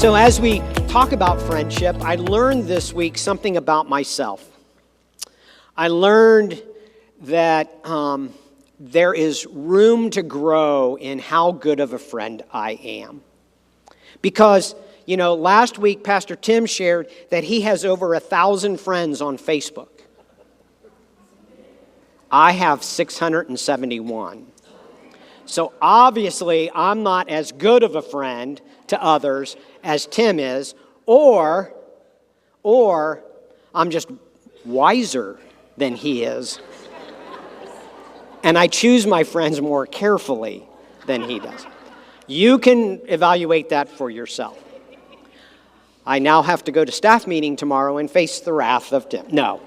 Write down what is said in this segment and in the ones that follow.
So as we talk about friendship, I learned this week something about myself. I learned that there is room to grow in how good of a friend I am. Because, last week Pastor Tim shared that he has over 1,000 friends on Facebook. I have 671. So obviously I'm not as good of a friend to others as Tim is, or I'm just wiser than he is. And I choose my friends more carefully than he does. You can evaluate that for yourself. I now have to go to staff meeting tomorrow and face the wrath of Tim. No,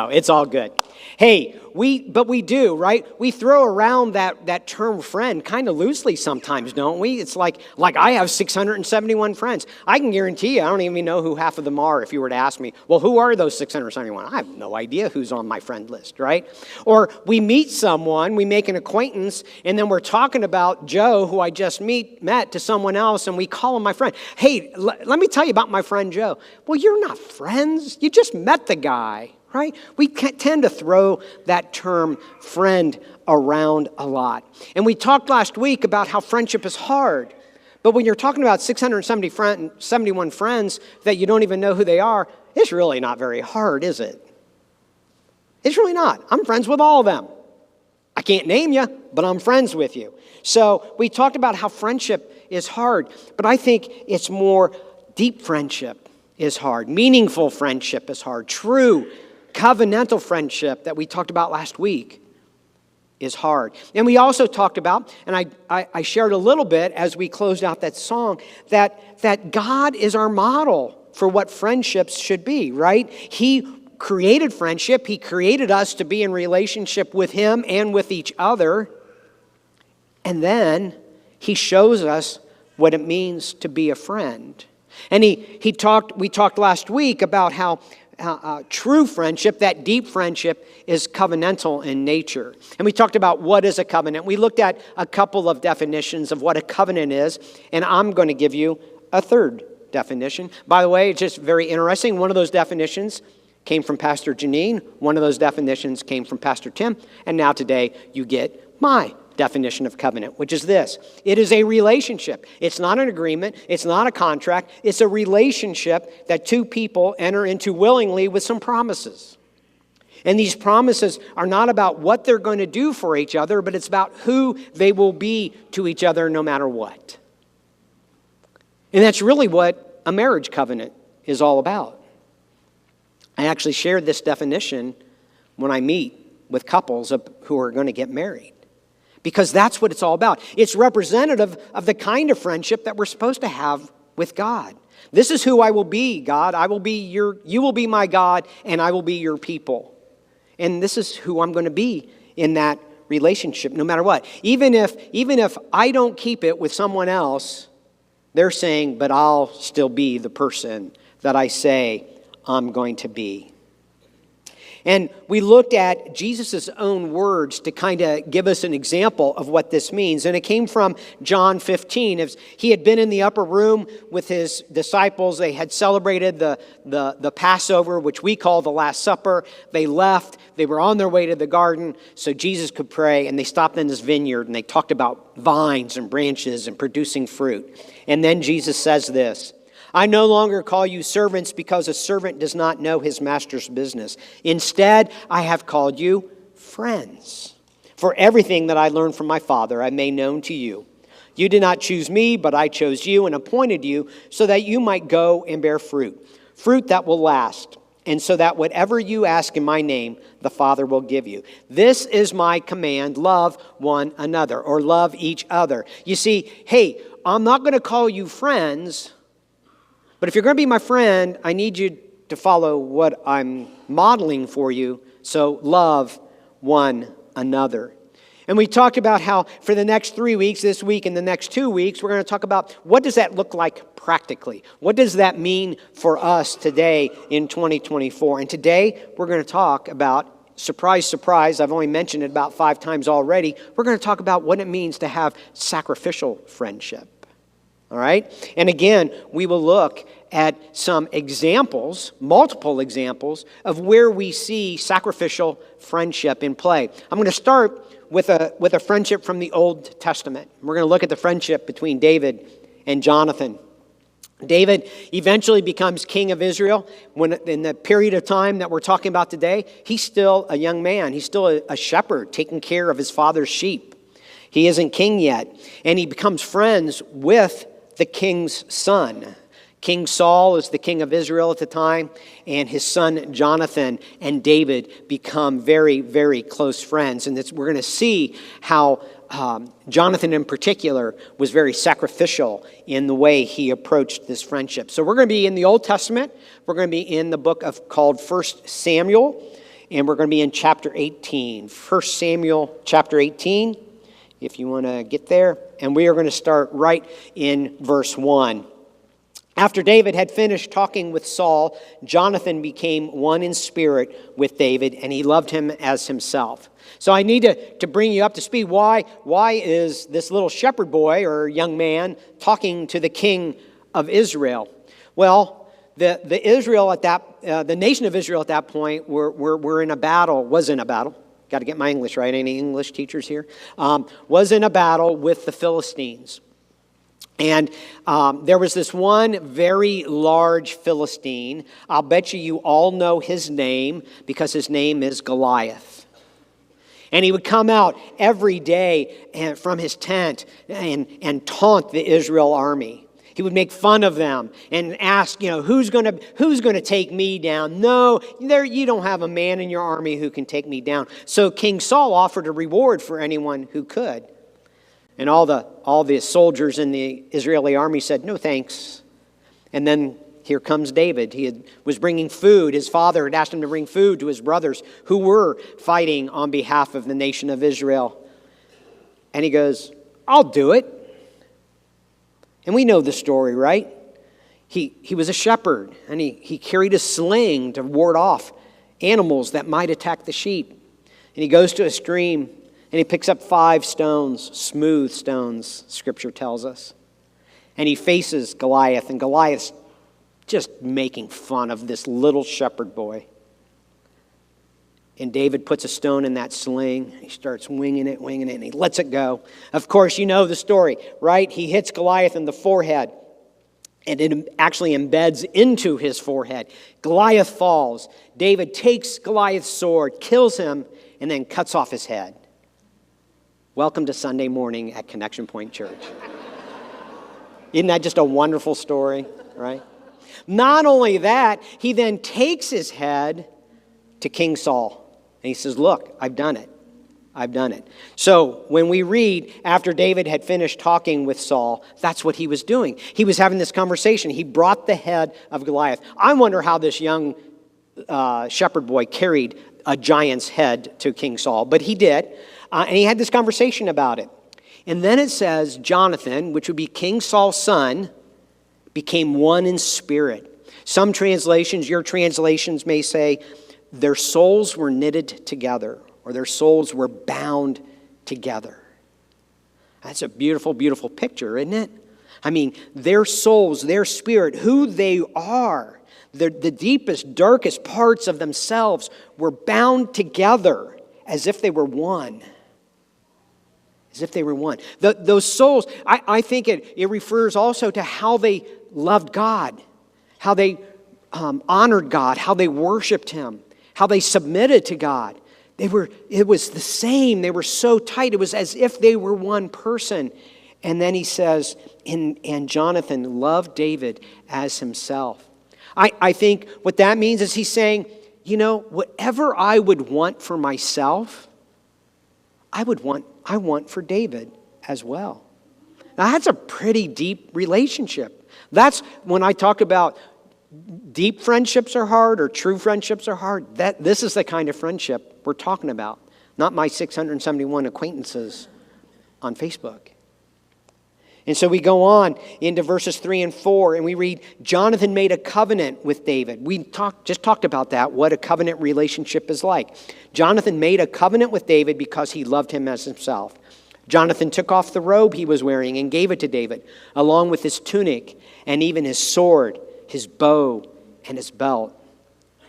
it's all good. Hey, we do, right? We throw around that term friend kind of loosely sometimes, don't we? It's like I have 671 friends. I can guarantee you, I don't even know who half of them are if you were to ask me, well, who are those 671? I have no idea who's on my friend list, right? Or we meet someone, we make an acquaintance, and then we're talking about Joe, who I just met to someone else, and we call him my friend. Hey, let me tell you about my friend Joe. Well, you're not friends. You just met the guy. Right? We tend to throw that term friend around a lot. And we talked last week about how friendship is hard. But when you're talking about 671 friends that you don't even know who they are, it's really not very hard, is it? It's really not. I'm friends with all of them. I can't name you, but I'm friends with you. So we talked about how friendship is hard, but I think it's more deep friendship is hard. Meaningful friendship is hard. True covenantal friendship that we talked about last week is hard. And we also talked about, and I shared a little bit as we closed out that song, that God is our model for what friendships should be, right? He created friendship. He created us to be in relationship with Him and with each other. And then He shows us what it means to be a friend. And we talked last week about how true friendship, that deep friendship, is covenantal in nature. And we talked about what is a covenant. We looked at a couple of definitions of what a covenant is, and I'm going to give you a third definition. By the way, it's just very interesting. One of those definitions came from Pastor Janine. One of those definitions came from Pastor Tim. And now today you get my definition of covenant, which is this. It is a relationship. It's not an agreement. It's not a contract. It's a relationship that two people enter into willingly with some promises. And these promises are not about what they're going to do for each other, but it's about who they will be to each other no matter what. And that's really what a marriage covenant is all about. I actually shared this definition when I meet with couples who are going to get married. Because that's what it's all about. It's representative of the kind of friendship that we're supposed to have with God. This is who I will be, God. You will be my God, and I will be your people. And this is who I'm going to be in that relationship, no matter what. Even if I don't keep it with someone else, they're saying, but I'll still be the person that I say I'm going to be. And we looked at Jesus' own words to kind of give us an example of what this means. And it came from John 15. As he had been in the upper room with his disciples. They had celebrated the Passover, which we call the Last Supper. They left. They were on their way to the garden so Jesus could pray. And they stopped in this vineyard and they talked about vines and branches and producing fruit. And then Jesus says this, I no longer call you servants because a servant does not know his master's business. Instead, I have called you friends. For everything that I learned from my Father, I made known to you. You did not choose me, but I chose you and appointed you so that you might go and bear fruit. Fruit that will last. And so that whatever you ask in my name, the Father will give you. This is my command, love one another, or love each other. You see, hey, I'm not going to call you friends, but if you're going to be my friend, I need you to follow what I'm modeling for you. So love one another. And we talked about how for the next 3 weeks, this week and the next 2 weeks, we're going to talk about what does that look like practically? What does that mean for us today in 2024? And today we're going to talk about, surprise, surprise, I've only mentioned it about 5 times already, we're going to talk about what it means to have sacrificial friendship. All right? And again, we will look at some examples, multiple examples, of where we see sacrificial friendship in play. I'm going to start with a friendship from the Old Testament. We're going to look at the friendship between David and Jonathan. David eventually becomes king of Israel. When in the period of time that we're talking about today, he's still a young man. He's still a shepherd taking care of his father's sheep. He isn't king yet. And he becomes friends with the king's son. King Saul is the king of Israel at the time, and his son Jonathan and David become very, very close friends. And we're going to see how Jonathan in particular was very sacrificial in the way he approached this friendship. So we're going to be in the Old Testament. We're going to be in the book called 1 Samuel, and we're going to be in chapter 18. 1 Samuel chapter 18, if you want to get there. And we are going to start right in verse 1. After David had finished talking with Saul, Jonathan became one in spirit with David, and he loved him as himself. So I need to bring you up to speed. Why is this little shepherd boy or young man talking to the king of Israel? Well, the nation of Israel at that point was in a battle. Got to get my English right. Any English teachers here? Was in a battle with the Philistines. And there was this one very large Philistine. I'll bet you all know his name because his name is Goliath. And he would come out every day from his tent and taunt the Israel army. He would make fun of them and ask, who's going to take me down? No, you don't have a man in your army who can take me down. So King Saul offered a reward for anyone who could. And all the soldiers in the Israeli army said, no thanks. And then here comes David. He was bringing food. His father had asked him to bring food to his brothers who were fighting on behalf of the nation of Israel. And he goes, I'll do it. And we know the story, right? He was a shepherd, and he carried a sling to ward off animals that might attack the sheep. And he goes to a stream, and he picks up 5 stones, smooth stones, Scripture tells us. And he faces Goliath, and Goliath's just making fun of this little shepherd boy. And David puts a stone in that sling. He starts winging it, and he lets it go. Of course, you know the story, right? He hits Goliath in the forehead, and it actually embeds into his forehead. Goliath falls. David takes Goliath's sword, kills him, and then cuts off his head. Welcome to Sunday morning at Connection Point Church. Isn't that just a wonderful story, right? Not only that, he then takes his head to King Saul. And he says, look, I've done it. I've done it. So when we read, after David had finished talking with Saul, that's what he was doing. He was having this conversation. He brought the head of Goliath. I wonder how this young shepherd boy carried a giant's head to King Saul. But he did. And he had this conversation about it. And then it says, Jonathan, which would be King Saul's son, became one in spirit. Some translations, your translations may say, their souls were knitted together, or their souls were bound together. That's a beautiful, beautiful picture, isn't it? I mean, their souls, their spirit, who they are, the deepest, darkest parts of themselves were bound together as if they were one. As if they were one. Those souls, I think it refers also to how they loved God, how they honored God, how they worshiped Him, how they submitted to God. It was the same. They were so tight. It was as if they were one person. And then he says, and Jonathan loved David as himself. I think what that means is he's saying, whatever I would want for myself, I want for David as well. Now that's a pretty deep relationship. That's when I talk about deep friendships are hard or true friendships are hard. This is the kind of friendship we're talking about, not my 671 acquaintances on Facebook. And so we go on into verses 3 and 4, and we read, Jonathan made a covenant with David. We just talked about that, what a covenant relationship is like. Jonathan made a covenant with David because he loved him as himself. Jonathan took off the robe he was wearing and gave it to David, along with his tunic and even his sword, his bow, and his belt.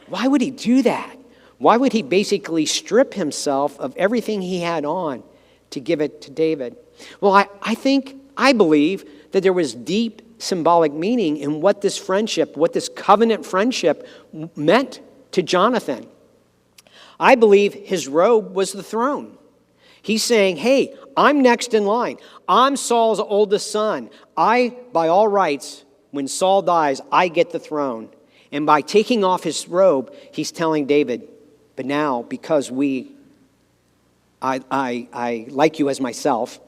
Why would he do that? Why would he basically strip himself of everything he had on to give it to David? Well, I believe that there was deep symbolic meaning in what this friendship, what this covenant friendship meant to Jonathan. I believe his robe was the throne. He's saying, hey, I'm next in line. I'm Saul's oldest son. By all rights, when Saul dies, I get the throne. And by taking off his robe, he's telling David, but now, because I like you as myself,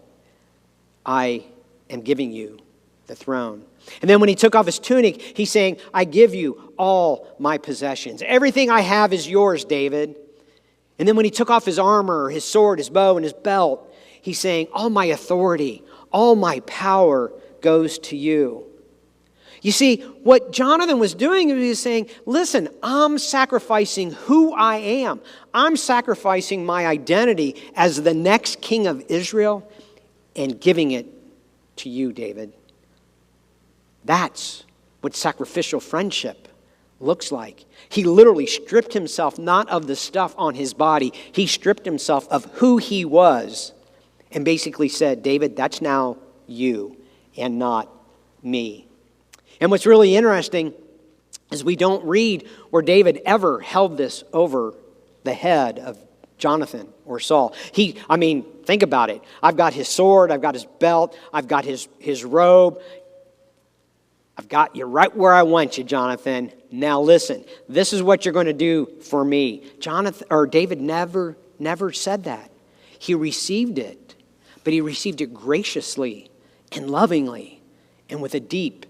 I am giving you the throne. And then when he took off his tunic, he's saying, I give you all my possessions. Everything I have is yours, David. And then when he took off his armor, his sword, his bow, and his belt, he's saying, all my authority, all my power goes to you. You see, what Jonathan was doing is he was saying, listen, I'm sacrificing who I am. I'm sacrificing my identity as the next king of Israel and giving it to you, David. That's what sacrificial friendship looks like. He literally stripped himself not of the stuff on his body. He stripped himself of who he was and basically said, David, that's now you and not me. And what's really interesting is we don't read where David ever held this over the head of Jonathan or Saul. Think about it. I've got his sword, I've got his belt, I've got his robe. I've got you right where I want you, Jonathan. Now listen, this is what you're going to do for me. David never said that. He received it, but he received it graciously and lovingly and with a deep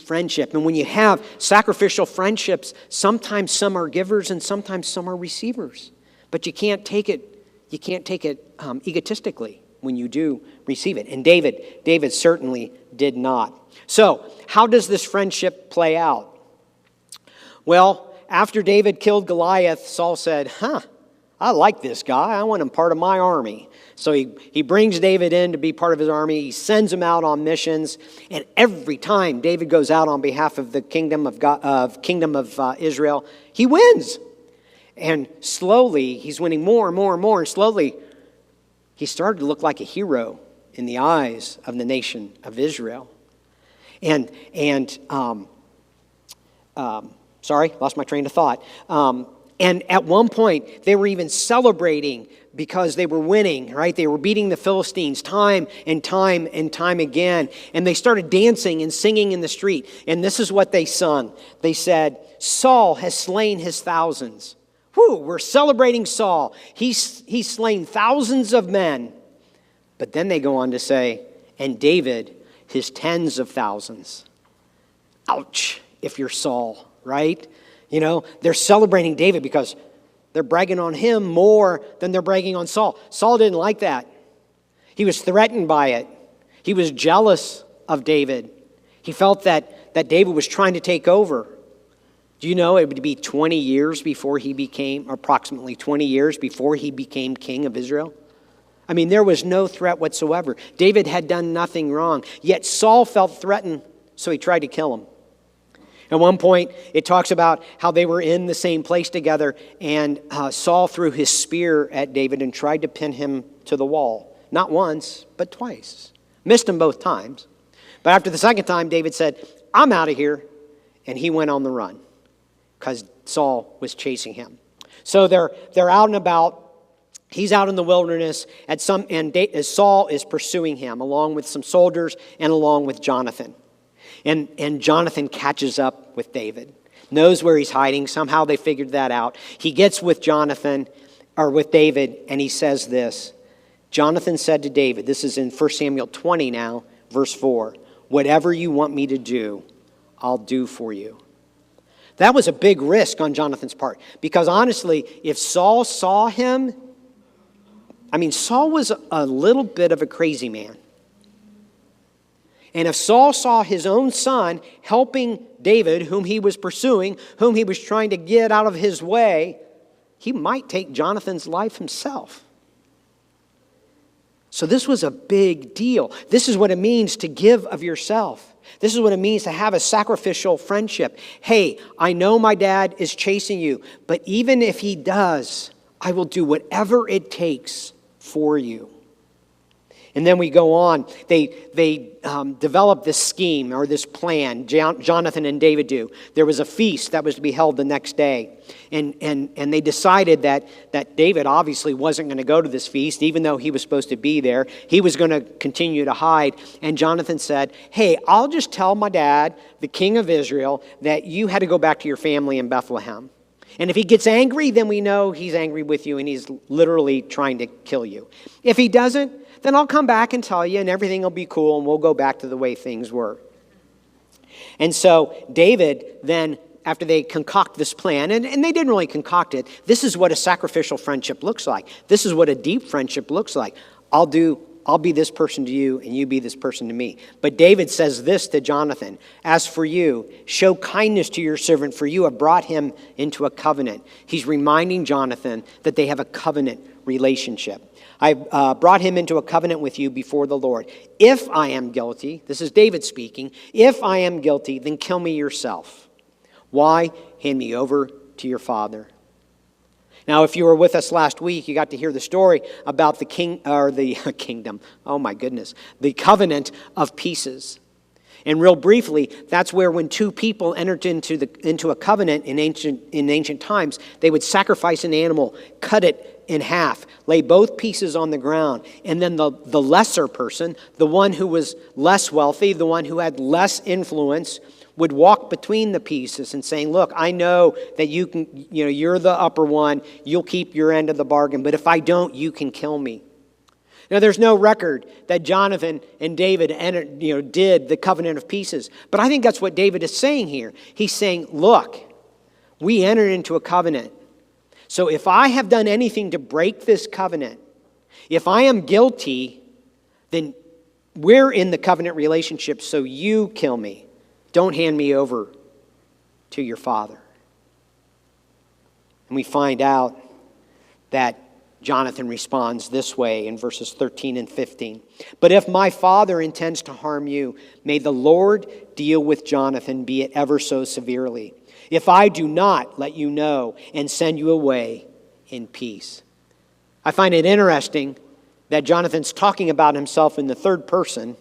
friendship. And when you have sacrificial friendships, sometimes some are givers and sometimes some are receivers. But you can't take it egotistically when you do receive it. And David certainly did not. So, how does this friendship play out? Well, after David killed Goliath, Saul said, I like this guy. I want him part of my army. So he brings David in to be part of his army. He sends him out on missions. And every time David goes out on behalf of the kingdom of Israel, he wins. And slowly, he's winning more and more and more. And slowly, he started to look like a hero in the eyes of the nation of Israel. Sorry, lost my train of thought. And at one point, they were even celebrating because they were winning, right? They were beating the Philistines time and time and time again. And they started dancing and singing in the street. And this is what they sung. They said, Saul has slain his thousands. Whew, we're celebrating Saul. He's slain thousands of men. But then they go on to say, and David, his tens of thousands. Ouch, if you're Saul, right? You know, they're celebrating David because they're bragging on him more than they're bragging on Saul. Saul didn't like that. He was threatened by it. He was jealous of David. He felt that David was trying to take over. Do you know it would be 20 years before he became, approximately 20 years before he became king of Israel? I mean, there was no threat whatsoever. David had done nothing wrong. Yet Saul felt threatened, so he tried to kill him. At one point, it talks about how they were in the same place together, and Saul threw his spear at David and tried to pin him to the wall. Not once, but twice. Missed him both times. But after the second time, David said, I'm out of here. And he went on the run because Saul was chasing him. So they're out and about. He's out in the wilderness, as Saul is pursuing him, along with some soldiers and along with Jonathan. And Jonathan catches up with David, knows where he's hiding. Somehow they figured that out. He gets with David, and he says this. Jonathan said to David, this is in 1 Samuel 20 now, verse 4, whatever you want me to do, I'll do for you. That was a big risk on Jonathan's part, because honestly, if Saul saw him, Saul was a little bit of a crazy man. And if Saul saw his own son helping David, whom he was pursuing, whom he was trying to get out of his way, he might take Jonathan's life himself. So this was a big deal. This is what it means to give of yourself. This is what it means to have a sacrificial friendship. Hey, I know my dad is chasing you, but even if he does, I will do whatever it takes for you. And then we go on. They develop this scheme or this plan. Jonathan and David do. There was a feast that was to be held the next day. And they decided that David obviously wasn't going to go to this feast, even though he was supposed to be there. He was going to continue to hide. And Jonathan said, hey, I'll just tell my dad, the king of Israel, that you had to go back to your family in Bethlehem. And if he gets angry, then we know he's angry with you and he's literally trying to kill you. If he doesn't, then I'll come back and tell you and everything will be cool and we'll go back to the way things were. And so David then, after they concoct this plan, and they didn't really concoct it, this is what a sacrificial friendship looks like. This is what a deep friendship looks like. I'll be this person to you and you be this person to me. But David says this to Jonathan, as for you, show kindness to your servant, for you have brought him into a covenant. He's reminding Jonathan that they have a covenant relationship. I've brought him into a covenant with you before the Lord. If I am guilty, this is David speaking, if I am guilty, then kill me yourself. Why? Hand me over to your father. Now, if you were with us last week, you got to hear the story about the kingdom. Oh my goodness, the covenant of pieces. And real briefly, that's where when two people entered into a covenant in ancient times, they would sacrifice an animal, cut it in half, lay both pieces on the ground, and then the lesser person, the one who was less wealthy, the one who had less influence, would walk between the pieces and saying, look, I know that you're the upper one, you'll keep your end of the bargain, but if I don't, you can kill me. Now, there's no record that Jonathan and David did the covenant of pieces, but I think that's what David is saying here. He's saying, look, we entered into a covenant. So if I have done anything to break this covenant, if I am guilty, then we're in the covenant relationship, so you kill me. Don't hand me over to your father. And we find out that Jonathan responds this way in verses 13 and 15. But if my father intends to harm you, may the Lord deal with Jonathan, be it ever so severely, if I do not let you know and send you away in peace. I find it interesting that Jonathan's talking about himself in the third person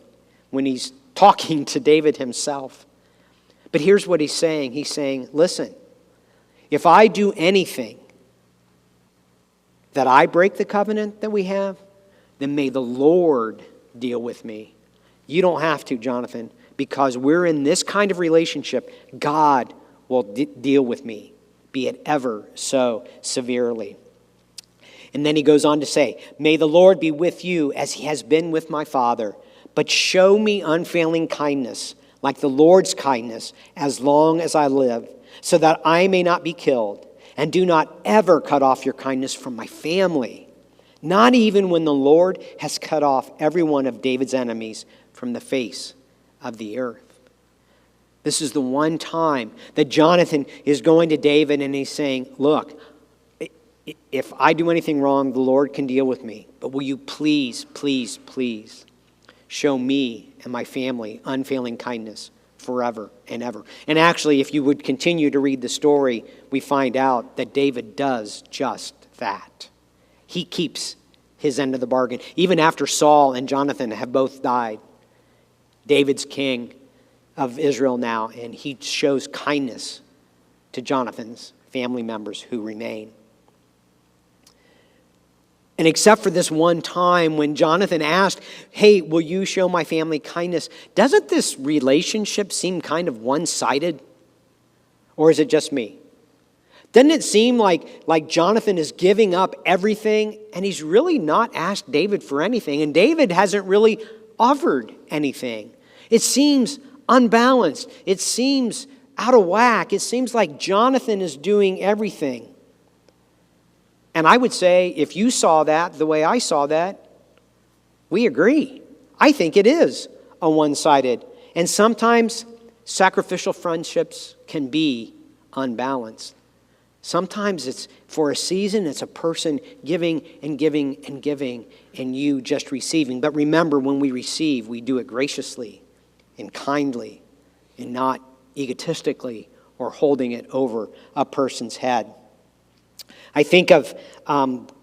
when he's talking to David himself. But here's what he's saying. He's saying, listen, if I do anything that I break the covenant that we have, then may the Lord deal with me. You don't have to, Jonathan, because we're in this kind of relationship. God will deal with me, be it ever so severely. And then he goes on to say, may the Lord be with you as he has been with my father, but show me unfailing kindness, like the Lord's kindness, as long as I live, so that I may not be killed. And do not ever cut off your kindness from my family, not even when the Lord has cut off every one of David's enemies from the face of the earth. This is the one time that Jonathan is going to David and he's saying, look, if I do anything wrong, the Lord can deal with me. But will you please, please, please show me and my family unfailing kindness forever and ever. And actually, if you would continue to read the story, we find out that David does just that. He keeps his end of the bargain. Even after Saul and Jonathan have both died, David's king of Israel now, and he shows kindness to Jonathan's family members who remain. And except for this one time when Jonathan asked, hey, will you show my family kindness? Doesn't this relationship seem kind of one-sided? Or is it just me? Doesn't it seem like Jonathan is giving up everything and he's really not asked David for anything, and David hasn't really offered anything? It seems unbalanced. It seems out of whack. It seems like Jonathan is doing everything. And I would say, if you saw that the way I saw that, we agree. I think it is a one-sided. And sometimes sacrificial friendships can be unbalanced. Sometimes it's for a season, it's a person giving and giving and giving, and you just receiving. But remember, when we receive, we do it graciously and kindly and not egotistically or holding it over a person's head. I think of,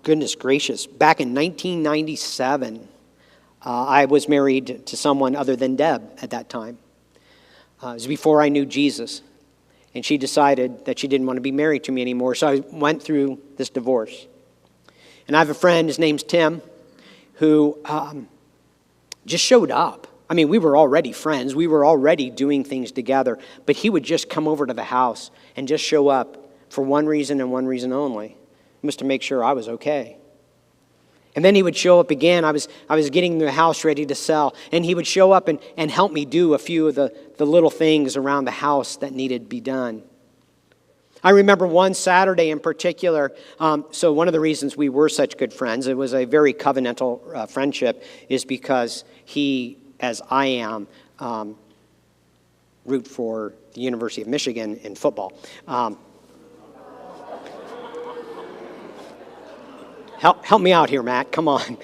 goodness gracious, back in 1997, I was married to someone other than Deb at that time. It was before I knew Jesus. And she decided that she didn't want to be married to me anymore. So I went through this divorce. And I have a friend, his name's Tim, who just showed up. I mean, we were already friends. We were already doing things together. But he would just come over to the house and just show up for one reason and one reason only. It was to make sure I was okay. And then he would show up again. I was getting the house ready to sell. And he would show up and help me do a few of the little things around the house that needed to be done. I remember one Saturday in particular. So one of the reasons we were such good friends, it was a very covenantal friendship, is because he, as I am, root for the University of Michigan in football. Help me out here, Matt. Come on.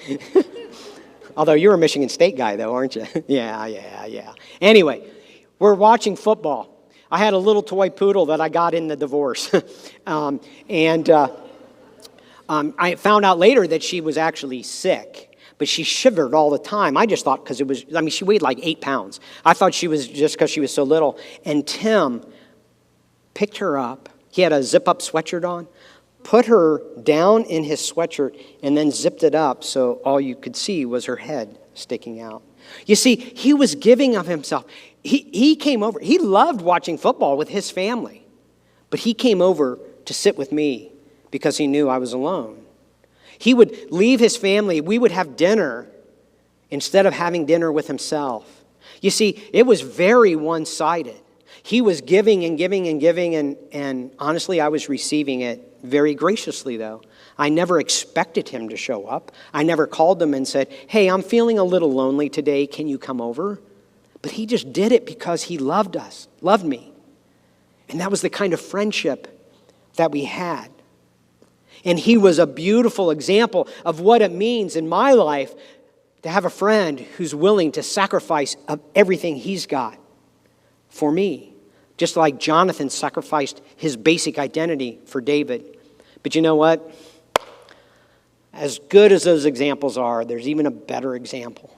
Although you're a Michigan State guy, though, aren't you? Yeah. Anyway, we're watching football. I had a little toy poodle that I got in the divorce. I found out later that she was actually sick, but she shivered all the time. I just thought because she weighed like 8 pounds. I thought she was just because she was so little. And Tim picked her up. He had a zip-up sweatshirt on. Put her down in his sweatshirt and then zipped it up so all you could see was her head sticking out. You see, he was giving of himself. He came over. He loved watching football with his family. But he came over to sit with me because he knew I was alone. He would leave his family. We would have dinner instead of having dinner with himself. You see, it was very one-sided. He was giving and giving and giving, and honestly, I was receiving it very graciously, though. I never expected him to show up. I never called him and said, hey, I'm feeling a little lonely today. Can you come over? But he just did it because he loved us, loved me. And that was the kind of friendship that we had. And he was a beautiful example of what it means in my life to have a friend who's willing to sacrifice everything he's got for me. Just like Jonathan sacrificed his basic identity for David. But you know what? As good as those examples are, there's even a better example.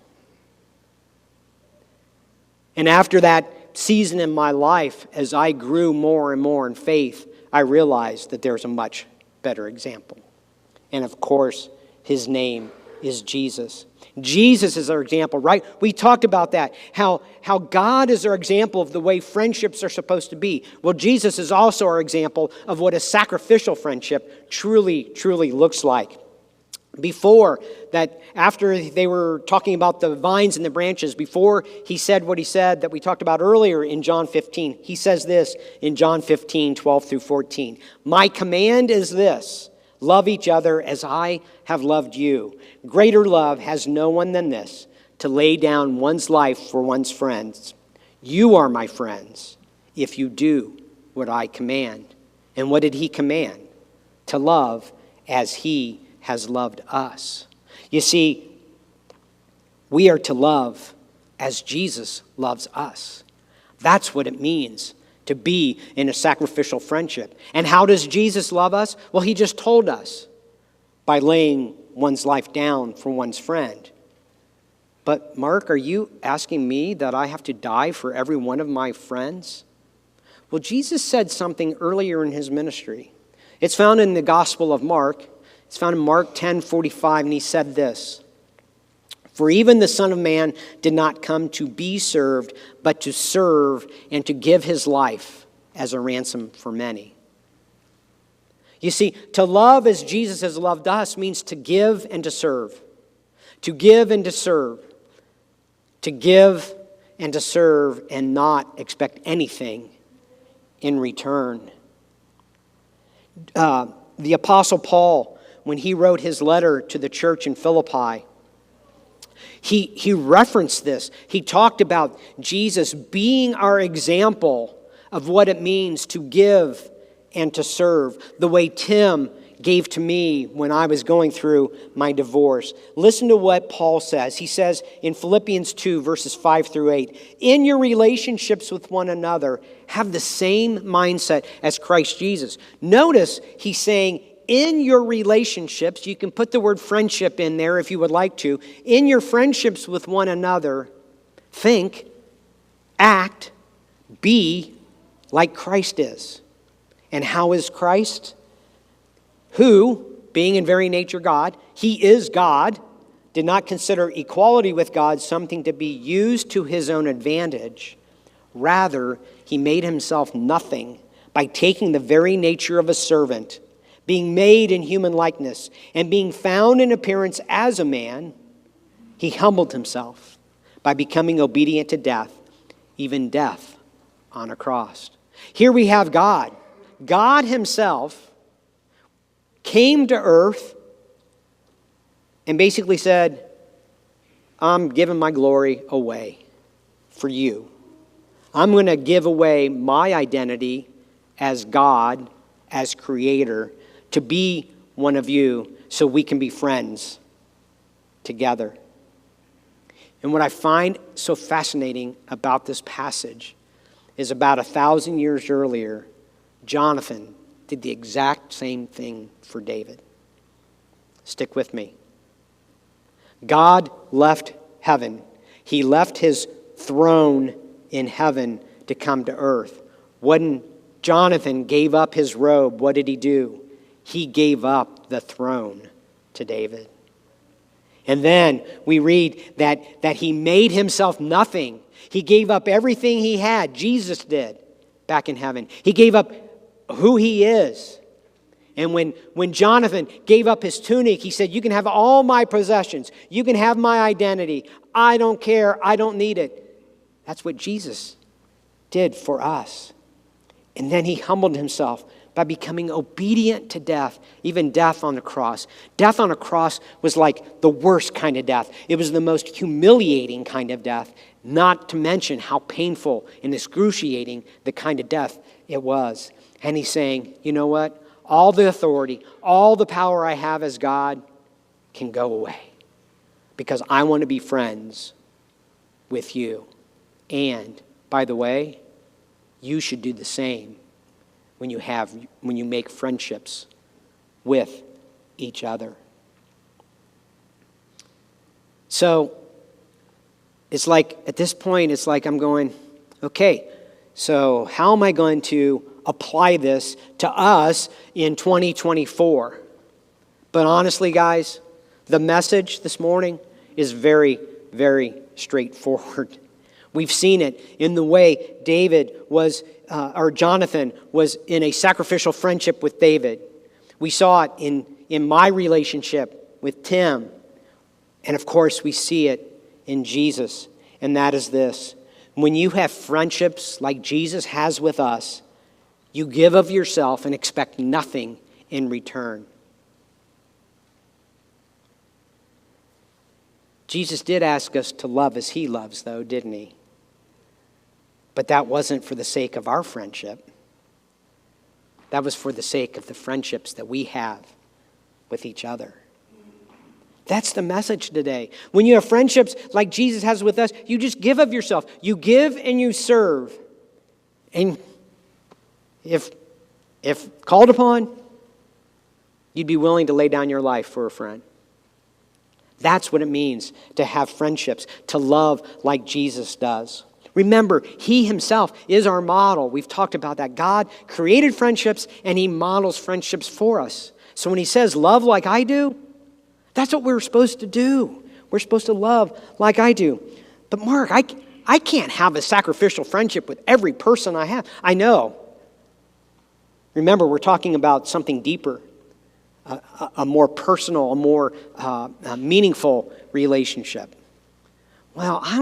And after that season in my life, as I grew more and more in faith, I realized that there's a much better example. And of course, his name is Jesus. Jesus is our example, right? We talked about that, how God is our example of the way friendships are supposed to be. Well, Jesus is also our example of what a sacrificial friendship truly, truly looks like. Before that, after they were talking about the vines and the branches, before he said what he said that we talked about earlier in John 15, he says this in John 15, 12 through 14. My command is this, love each other as I have loved you. Greater love has no one than this, to lay down one's life for one's friends. You are my friends if you do what I command. And what did he command? To love as he has loved us. You see, we are to love as Jesus loves us. That's what it means to be in a sacrificial friendship. And how does Jesus love us? Well, he just told us by laying one's life down for one's friend. But Mark, are you asking me that I have to die for every one of my friends? Well, Jesus said something earlier in his ministry. It's found in the Gospel of Mark. It's found in Mark 10:45, and he said this, for even the Son of Man did not come to be served, but to serve and to give his life as a ransom for many. You see, to love as Jesus has loved us means to give and to serve. To give and to serve. To give and to serve and not expect anything in return. The Apostle Paul, when he wrote his letter to the church in Philippi, he referenced this. He talked about Jesus being our example of what it means to give and to serve, the way Tim gave to me when I was going through my divorce. Listen to what Paul says. He says in Philippians 2, verses 5 through 8, in your relationships with one another, have the same mindset as Christ Jesus. Notice he's saying, in your relationships, you can put the word friendship in there if you would like to. In your friendships with one another, think, act, be like Christ is. And how is Christ? Who, being in very nature God, he is God, did not consider equality with God something to be used to his own advantage. Rather, he made himself nothing by taking the very nature of a servant, being made in human likeness, and being found in appearance as a man, he humbled himself by becoming obedient to death, even death on a cross. Here we have God. God himself came to earth and basically said, I'm giving my glory away for you. I'm going to give away my identity as God, as creator, to be one of you so we can be friends together. And what I find so fascinating about this passage is about 1,000 years earlier, Jonathan did the exact same thing for David. Stick with me. God left heaven. He left his throne in heaven to come to earth. When Jonathan gave up his robe, what did he do? He gave up the throne to David. And then we read that he made himself nothing. He gave up everything he had. Jesus did back in heaven. He gave up who he is. And when Jonathan gave up his tunic, he said, you can have all my possessions. You can have my identity. I don't care. I don't need it. That's what Jesus did for us. And then he humbled himself by becoming obedient to death, even death on the cross. Death on a cross was like the worst kind of death. It was the most humiliating kind of death, not to mention how painful and excruciating the kind of death it was. And he's saying, you know what? All the authority, all the power I have as God can go away because I want to be friends with you. And, by the way, you should do the same when you make friendships with each other. So it's like, at this point, it's like I'm going, okay, so how am I going to apply this to us in 2024? But honestly, guys, the message this morning is very, very straightforward. We've seen it in the way Jonathan was in a sacrificial friendship with David. We saw it in my relationship with Tim. And of course, we see it in Jesus. And that is this. When you have friendships like Jesus has with us, you give of yourself and expect nothing in return. Jesus did ask us to love as he loves, though, didn't he? But that wasn't for the sake of our friendship. That was for the sake of the friendships that we have with each other. That's the message today. When you have friendships like Jesus has with us, you just give of yourself. You give and you serve. And if called upon, you'd be willing to lay down your life for a friend. That's what it means to have friendships, to love like Jesus does. Remember, he himself is our model. We've talked about that. God created friendships and he models friendships for us. So when he says, love like I do, that's what we're supposed to do. We're supposed to love like I do. But Mark, I can't have a sacrificial friendship with every person I have. I know. Remember, we're talking about something deeper, a more personal, a more meaningful relationship. Well, I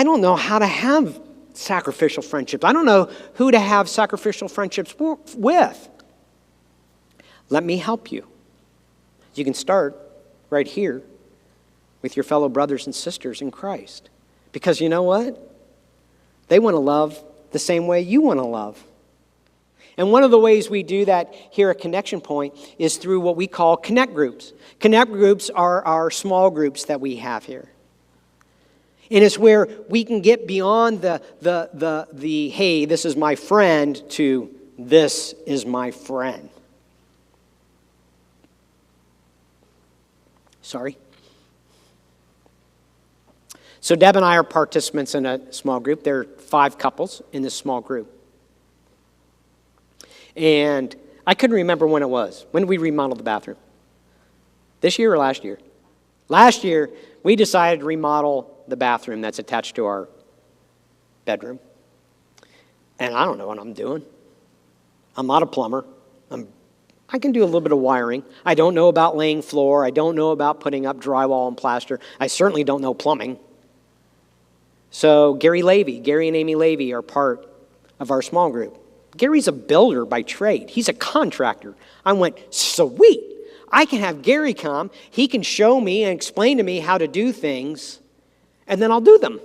don't know how to have sacrificial friendships. I don't know who to have sacrificial friendships with. Let me help you. You can start right here with your fellow brothers and sisters in Christ. Because you know what? They want to love the same way you want to love. And one of the ways we do that here at Connection Point is through what we call connect groups. Connect groups are our small groups that we have here. And it's where we can get beyond the hey, this is my friend, to this is my friend. Sorry. So Deb and I are participants in a small group. There are 5 couples in this small group. And I couldn't remember when it was. When did we remodel the bathroom? This year or last year? Last year, we decided to remodel the bathroom that's attached to our bedroom. And I don't know what I'm doing. I'm not a plumber. I can do a little bit of wiring. I don't know about laying floor. I don't know about putting up drywall and plaster. I certainly don't know plumbing. So Gary and Amy Levy are part of our small group. Gary's a builder by trade. He's a contractor. I went, sweet. I can have Gary come. He can show me and explain to me how to do things, and then I'll do them.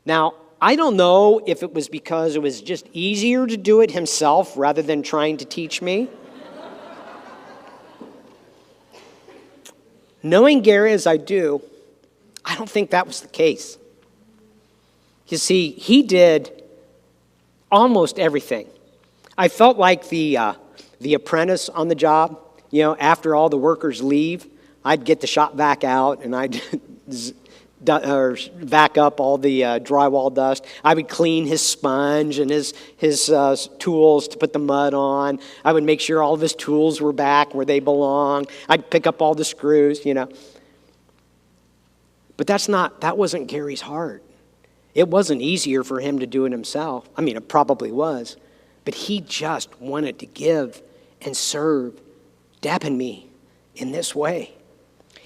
Now, I don't know if it was because it was just easier to do it himself rather than trying to teach me. Knowing Gary as I do, I don't think that was the case. You see, he did almost everything. I felt like the apprentice on the job. You know, after all the workers leave, I'd get the shop vac out and I'd vac up all the drywall dust. I would clean his sponge and his tools to put the mud on. I would make sure all of his tools were back where they belong. I'd pick up all the screws, you know. But that wasn't Gary's heart. It wasn't easier for him to do it himself. I mean, it probably was. But he just wanted to give and serve Deb and me in this way.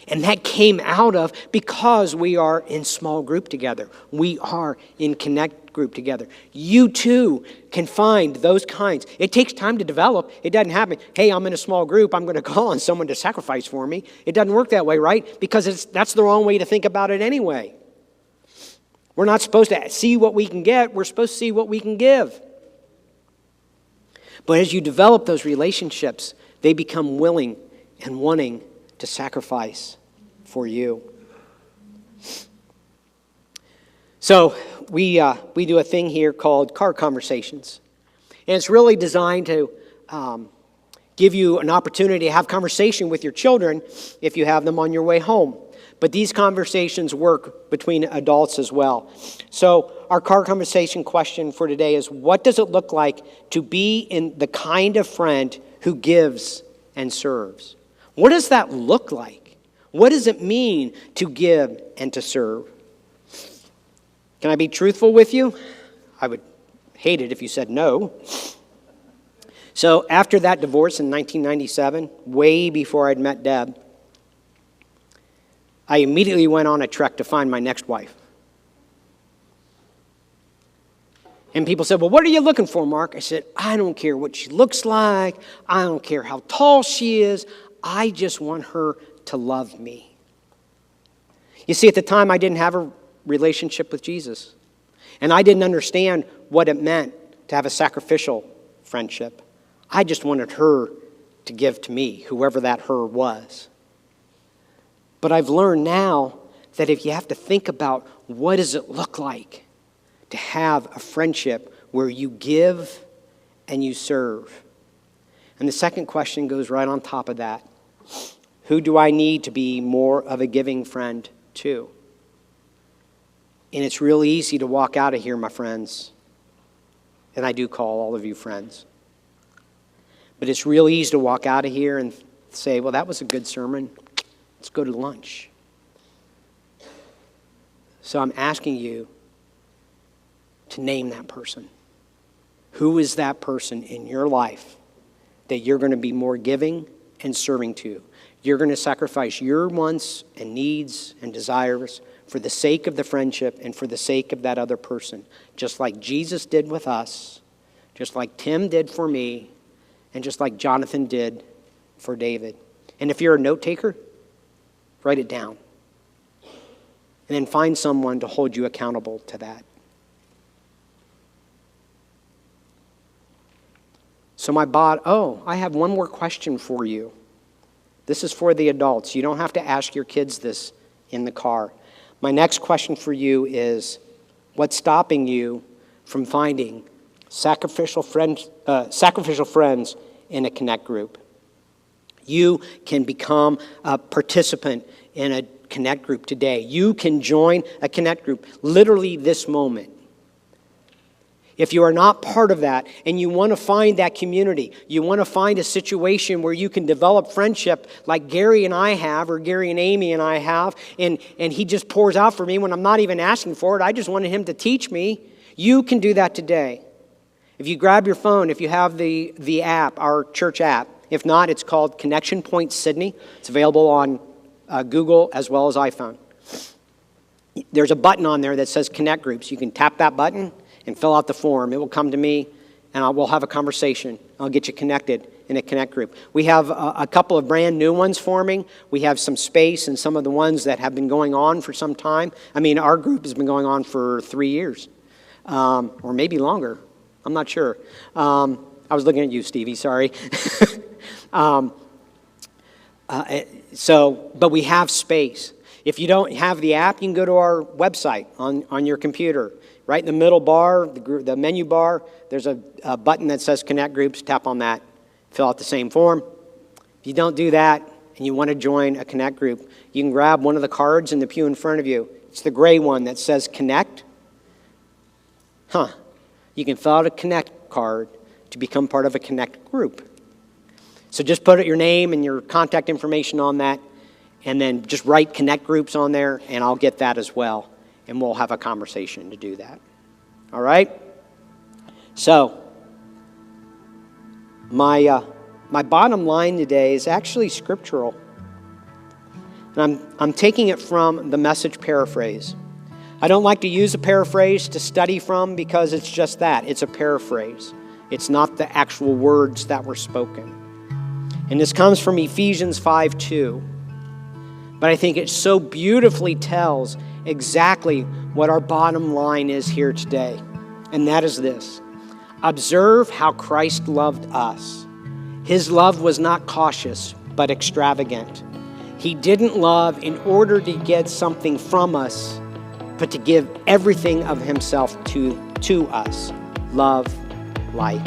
And that came out of because we are in small group together. We are in connect group together. You too can find those kinds. It takes time to develop. It doesn't happen, hey, I'm in a small group, I'm going to call on someone to sacrifice for me. It doesn't work that way, right? Because that's the wrong way to think about it anyway. We're not supposed to see what we can get. We're supposed to see what we can give. But as you develop those relationships, they become willing and wanting to sacrifice for you. So we do a thing here called car conversations. And it's really designed to give you an opportunity to have conversation with your children if you have them on your way home. But these conversations work between adults as well. So our car conversation question for today is, what does it look like to be in the kind of friend who gives and serves? What does that look like? What does it mean to give and to serve? Can I be truthful with you? I would hate it if you said no. So after that divorce in 1997, way before I'd met Deb, I immediately went on a trek to find my next wife. And people said, well, what are you looking for, Mark? I said, I don't care what she looks like. I don't care how tall she is. I just want her to love me. You see, at the time, I didn't have a relationship with Jesus. And I didn't understand what it meant to have a sacrificial friendship. I just wanted her to give to me, whoever that her was. But I've learned now that if you have to think about what does it look like to have a friendship where you give and you serve. And the second question goes right on top of that. Who do I need to be more of a giving friend to? And it's real easy to walk out of here, my friends. And I do call all of you friends. But it's real easy to walk out of here and say, well, that was a good sermon. Let's go to lunch. So I'm asking you to name that person. Who is that person in your life that you're going to be more giving and serving to? You're going to sacrifice your wants and needs and desires for the sake of the friendship and for the sake of that other person. Just like Jesus did with us, just like Tim did for me, and just like Jonathan did for David. And if you're a note taker, write it down. And then find someone to hold you accountable to that. So I have one more question for you. This is for the adults. You don't have to ask your kids this in the car. My next question for you is, what's stopping you from finding sacrificial friends in a Connect group? You can become a participant in a Connect group today. You can join a Connect group literally this moment. If you are not part of that and you want to find that community, you want to find a situation where you can develop friendship like Gary and I have, or Gary and Amy and I have, and he just pours out for me when I'm not even asking for it. I just wanted him to teach me. You can do that today. If you grab your phone, if you have the app, our church app. If not, it's called Connection Point Sydney. It's available on Google as well as iPhone. There's a button on there that says Connect Groups. You can tap that button and fill out the form. It will come to me, and we'll have a conversation. I'll get you connected in a Connect group. We have a couple of brand new ones forming. We have some space and some of the ones that have been going on for some time. I mean, our group has been going on for 3 years, or maybe longer. I'm not sure. I was looking at you, Stevie, sorry. But we have space. If you don't have the app, you can go to our website on your computer. Right in the middle bar, the menu bar, there's a button that says Connect Groups. Tap on that. Fill out the same form. If you don't do that and you want to join a Connect group, you can grab one of the cards in the pew in front of you. It's the gray one that says Connect. You can fill out a Connect card to become part of a Connect group. So just put your name and your contact information on that, and then just write Connect Groups on there, and I'll get that as well. And we'll have a conversation to do that. All right? So, my bottom line today is actually scriptural. And I'm taking it from the Message paraphrase. I don't like to use a paraphrase to study from because it's just that. It's a paraphrase. It's not the actual words that were spoken. And this comes from Ephesians 5:2. But I think it so beautifully tells exactly what our bottom line is here today. And that is this. Observe how Christ loved us. His love was not cautious, but extravagant. He didn't love in order to get something from us, but to give everything of himself to us. Love like